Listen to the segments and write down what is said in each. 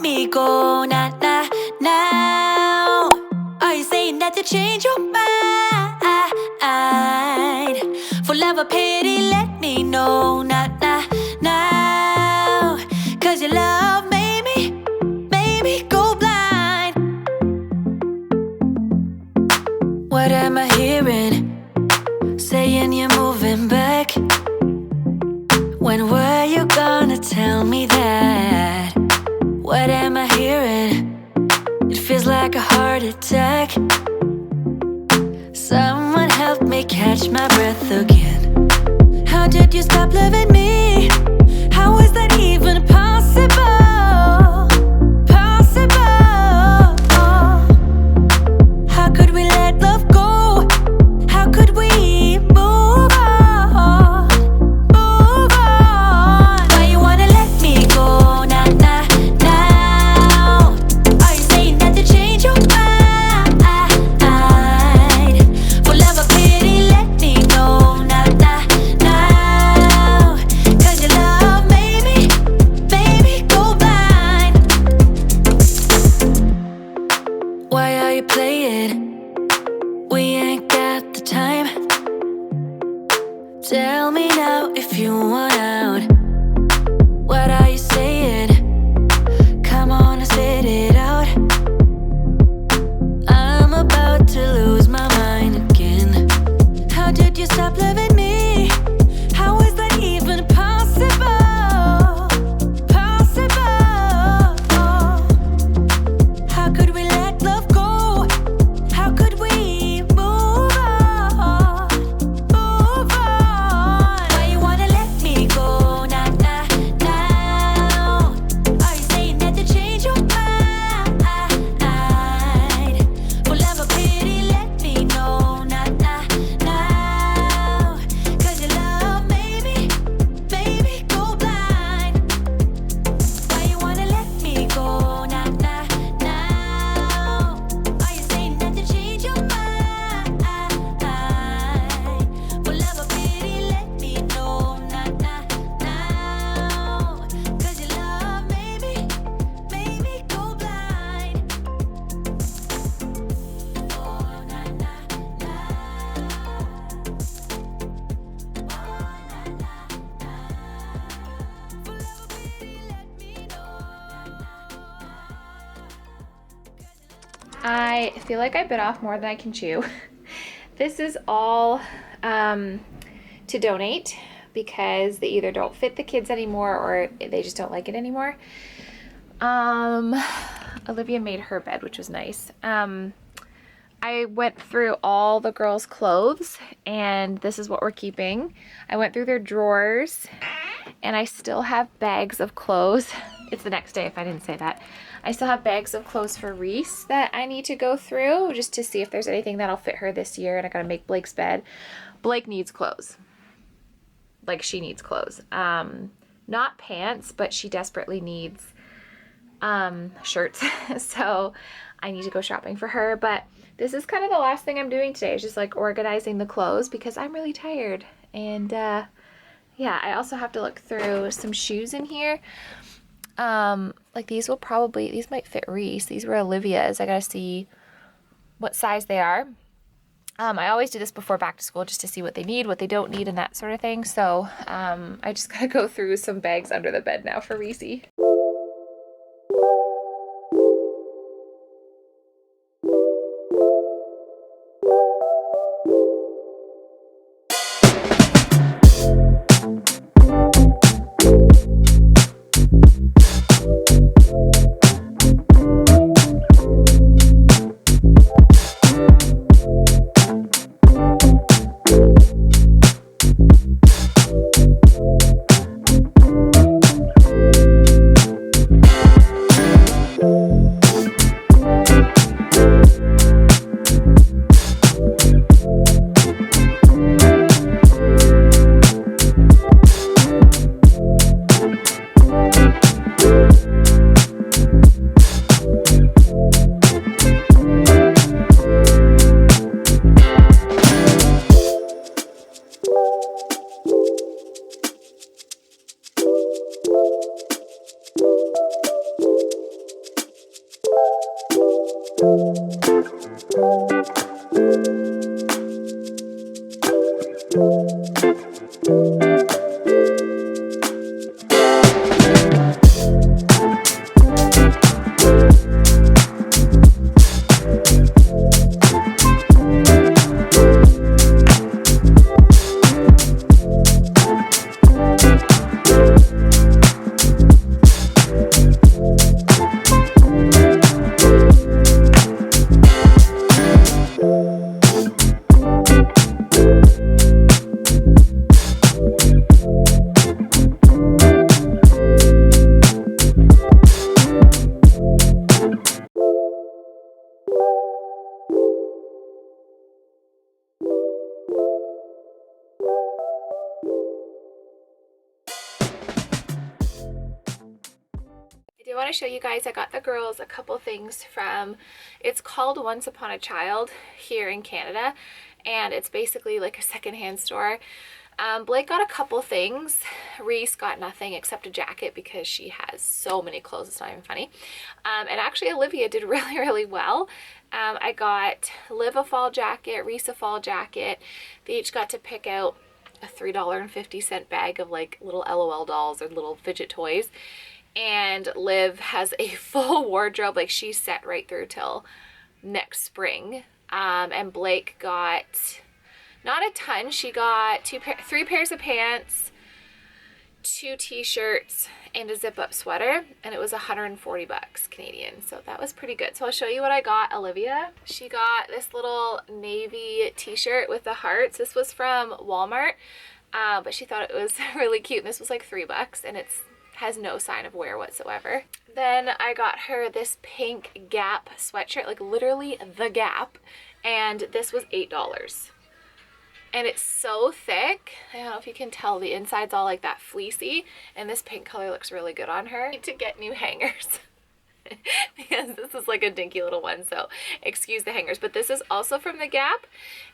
me go? Not now. Are you saying that to change your mind? For love or pity, let me know. Not now. Cause your love made me go blind. What am I hearing? Saying you're moving back. When were you gonna tell me that? What am I hearing? It feels like a heart attack. Someone help me catch my breath again. How did you stop loving me? How is that even possible? Possible. How could we let love go? How could we move on? Move on. Why you wanna let me go? Now. Are you saying that to change your mind? For love or pity, let me know. Now. Cause your love made me go blind. Why are you playing? We ain't got the time. Tell me now if you want out. What are you saying? Come on and spit it out. I'm about to lose my mind again. How did you stop loving me? How is that even possible? Possible. How could we let love go? How could we move on? Move on. Why you wanna let me go? Now. Are you saying that to change your mind? For love or pity, let me know. Now. Cause your love made me go blind. Why you wanna let me go? Now. Are you saying that to change your mind? For love or pity, let me know. Now. Cause your love made me go blind. Oh, nah. For love or pity, let me know. I feel like I bit off more than I can chew. This is all to donate because they either don't fit the kids anymore or they just don't like it anymore. Olivia made her bed, which was nice. I went through all the girls' clothes and this is what we're keeping. I went through their drawers and I still have bags of clothes. It's the next day if I didn't say that. I still have bags of clothes for Reese that I need to go through just to see if there's anything that'll fit her this year. And I gotta make Blake's bed. Blake needs clothes. Like, she needs clothes. Not pants, but she desperately needs shirts. So I need to go shopping for her. But this is kind of the last thing I'm doing today. Is just like organizing the clothes because I'm really tired. And yeah, I also have to look through some shoes in here. Like these might fit Reese. These were Olivia's. I gotta see what size they are. I always do this before back to school just to see what they need, what they don't need, and that sort of thing. So I just gotta go through some bags under the bed now for Reese. want to show you guys, I got the girls a couple things from, it's called Once Upon a Child here in Canada, and it's basically like a secondhand store. Blake got a couple things. Reese got nothing except a jacket because she has so many clothes, it's not even funny. And actually Olivia did really well. I got Liv a fall jacket, Reese a fall jacket. They each got to pick out a $3.50 bag of like little LOL dolls or little fidget toys. And Liv has a full wardrobe, like she's set right through till next spring. And Blake got not a ton. She got three pairs of pants, 2 t-shirts, and a zip-up sweater, and it was 140 bucks Canadian, so that was pretty good. So I'll show you what I got Olivia. She got this little navy t-shirt with the hearts. This was from Walmart, but she thought it was really cute, and this was like $3, and it's has no sign of wear whatsoever. Then I got her this pink Gap sweatshirt, like literally the Gap, and this was $8. And it's so thick. I don't know if you can tell, the inside's all like that fleecy, and this pink color looks really good on her. I need to get new hangers because this is like a dinky little one, so excuse the hangers. But this is also from the Gap,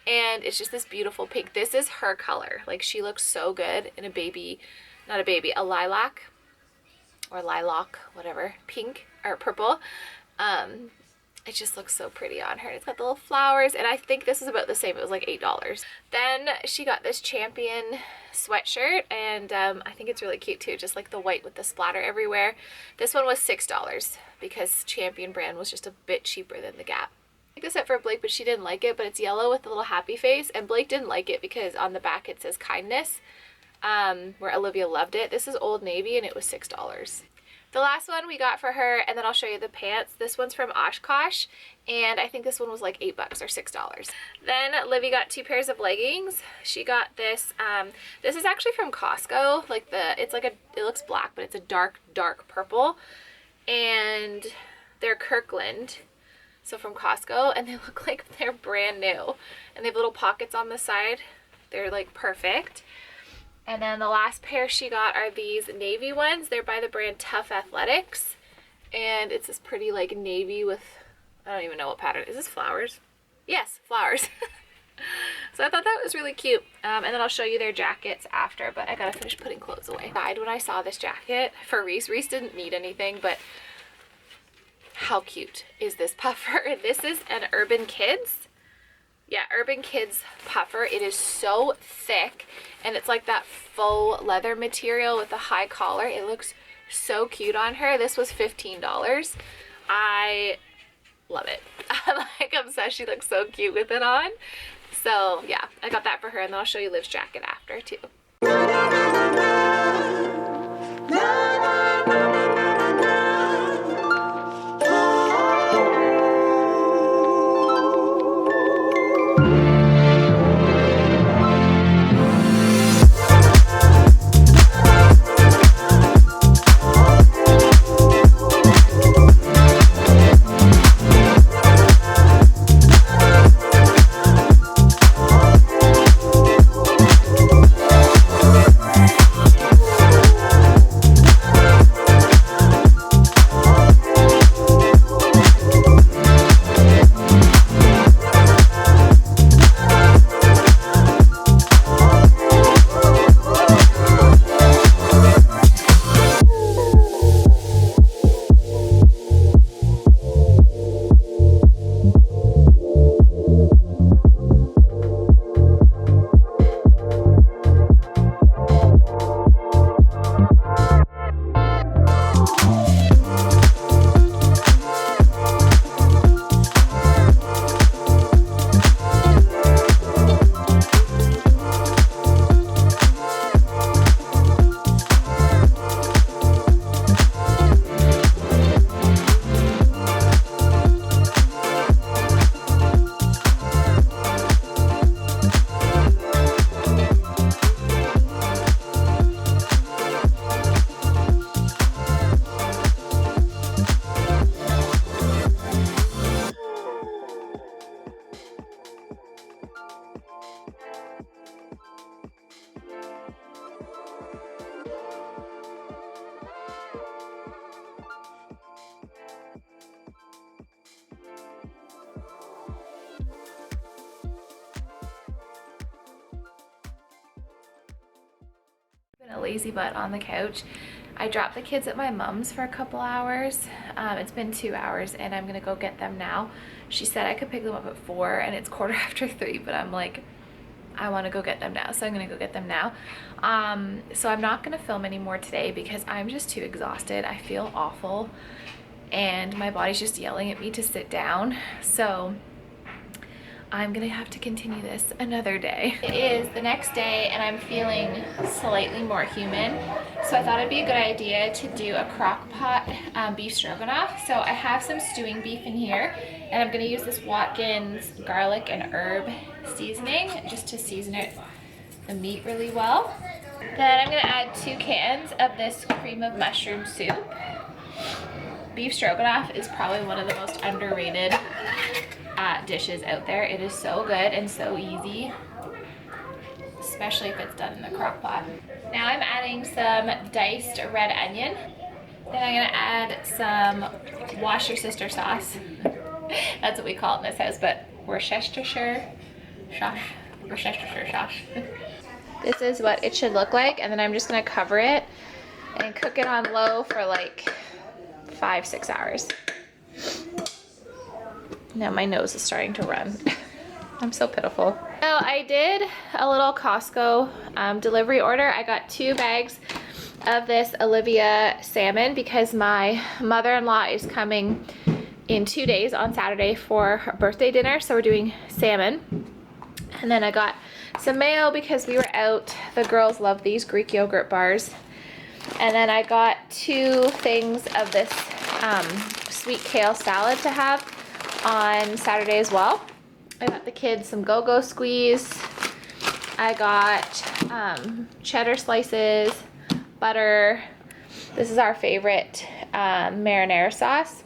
and it's just this beautiful pink. This is her color. Like, she looks so good in a baby, not a baby, a lilac or lilac, whatever, pink or purple. It just looks so pretty on her. It's got the little flowers, and I think this is about the same. It was like $8. Then she got this Champion sweatshirt, and I think it's really cute too, just like the white with the splatter everywhere. This one was $6 because Champion brand was just a bit cheaper than the Gap. I picked this up for Blake, but she didn't like it, but it's yellow with the little happy face, and Blake didn't like it because on the back it says kindness, where Olivia loved it. This is Old Navy, and it was $6. The last one we got for her, and then I'll show you the pants. This one's from Oshkosh, and I think this one was like $8 or $6. Then Livy got 2 pairs of leggings. She got this, this is actually from Costco. Like it's like it looks black, but it's a dark purple. And they're Kirkland, so from Costco, and they look like they're brand new. And they have little pockets on the side. They're like perfect. And then the last pair she got are these navy ones. They're by the brand Tough Athletics. And it's this pretty like navy with, I don't even know what pattern. Is this flowers? Yes, flowers. So I thought that was really cute. And then I'll show you their jackets after, but I gotta finish putting clothes away. I died when I saw this jacket for Reese. Reese didn't need anything, but how cute is this puffer? This is an Urban Kids. Yeah, Urban Kids puffer. It is so thick, and it's like that faux leather material with a high collar. It looks so cute on her. This was $15. I love it. I'm like obsessed. She looks so cute with it on. So yeah, I got that for her, and then I'll show you Liv's jacket after too. fat lazy butt on the couch. I dropped the kids at my mom's for a couple hours. It's been 2 hours and I'm gonna go get them now. She said I could pick them up at 4 and it's 3:15, but I'm like, I want to go get them now, so I'm gonna go get them now. So I'm not gonna film anymore today because I'm just too exhausted. I feel awful and my body's just yelling at me to sit down. So I'm gonna have to continue this another day. It is the next day and I'm feeling slightly more human. So I thought it'd be a good idea to do a crock pot beef stroganoff. So I have some stewing beef in here and I'm gonna use this Watkins garlic and herb seasoning just to season the meat really well. Then I'm gonna add 2 cans of this cream of mushroom soup. Beef stroganoff is probably one of the most underrated dishes out there. It is so good and so easy, especially if it's done in the crock pot. Now I'm adding some diced red onion. Then I'm gonna add some wash your sister sauce. That's what we call it in this house, but Worcestershire sauce. This is what it should look like, and then I'm just gonna cover it and cook it on low for like 5-6 hours. Now my nose is starting to run. I'm so pitiful. So I did a little Costco delivery order. I got 2 bags of this Olivia salmon because my mother-in-law is coming in 2 days on Saturday for her birthday dinner. So we're doing salmon. And then I got some mayo because we were out. The girls love these Greek yogurt bars. And then I got 2 things of this sweet kale salad to have on Saturday as well. I got the kids some go-go squeeze. I got cheddar slices, butter. This is our favorite marinara sauce.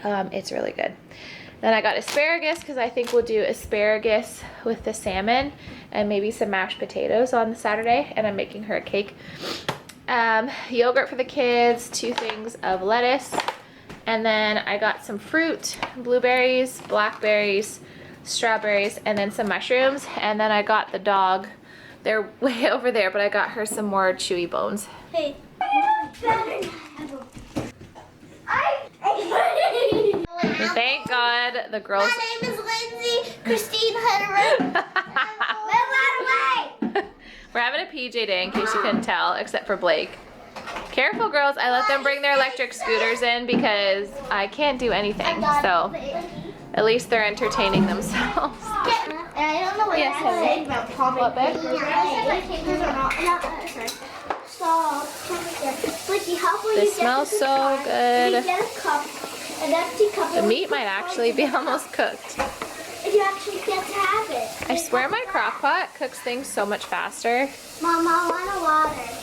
It's really good. Then I got asparagus because I think we'll do asparagus with the salmon and maybe some mashed potatoes on the Saturday, and I'm making her a cake. Yogurt for the kids, 2 things of lettuce. And then I got some fruit, blueberries, blackberries, strawberries, and then some mushrooms. And then I got the dog, they're way over there, but I got her some more chewy bones. Hey. Thank God the girls. My name is Lindsay Christine Hunter. We're having a PJ day in case you couldn't tell, except for Blake. Careful girls, I let them bring their electric scooters in because I can't do anything, so at least they're entertaining themselves. I don't know what Yes, you're saying about Pommy. What, babe? This smells so good. The meat might actually be almost cooked. You actually get to have it. I swear my crock pot cooks things so much faster. Mom, I want a water.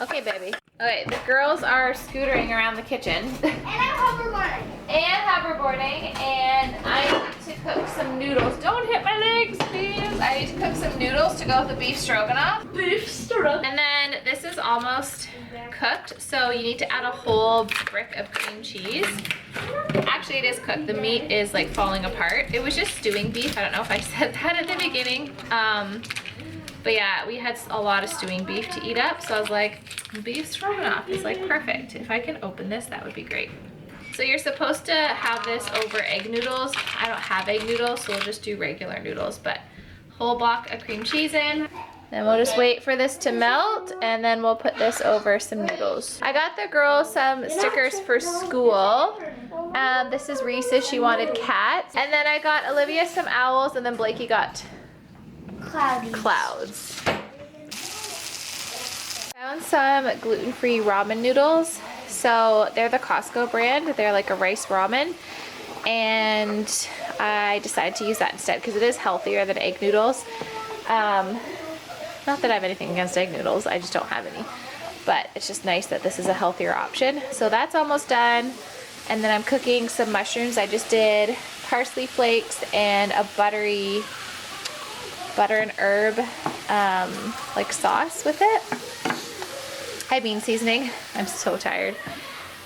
Okay, baby. Okay, the girls are scootering around the kitchen. And I'm hoverboarding. And I need to cook some noodles. Don't hit my legs, please. I need to cook some noodles to go with the beef stroganoff. And then this is almost cooked, so you need to add a whole brick of cream cheese. Actually, it is cooked. The meat is like falling apart. It was just stewing beef. I don't know if I said that at the beginning. But yeah, we had a lot of stewing beef to eat up, so I was like, beef stroganoff is like perfect. If I can open this, that would be great. So you're supposed to have this over egg noodles. I don't have egg noodles, so we'll just do regular noodles, but whole block of cream cheese in. Then we'll just wait for this to melt, and then we'll put this over some noodles. I got the girls some stickers for school. This is Reese's, she wanted cats. And then I got Olivia some owls, and then Blakey got clouds. Found some gluten-free ramen noodles. So they're the Costco brand. They're like a rice ramen. And I decided to use that instead because it is healthier than egg noodles. Not that I have anything against egg noodles, I just don't have any. But it's just nice that this is a healthier option. So that's almost done. And then I'm cooking some mushrooms. I just did parsley flakes and a butter and herb like sauce with it. I mean seasoning. I'm so tired.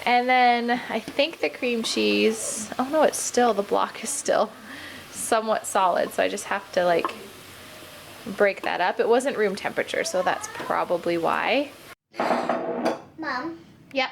And then I think the cream cheese, oh no, it's still, the block is still somewhat solid, so I just have to like break that up. It wasn't room temperature, so that's probably why. Mom, Yep.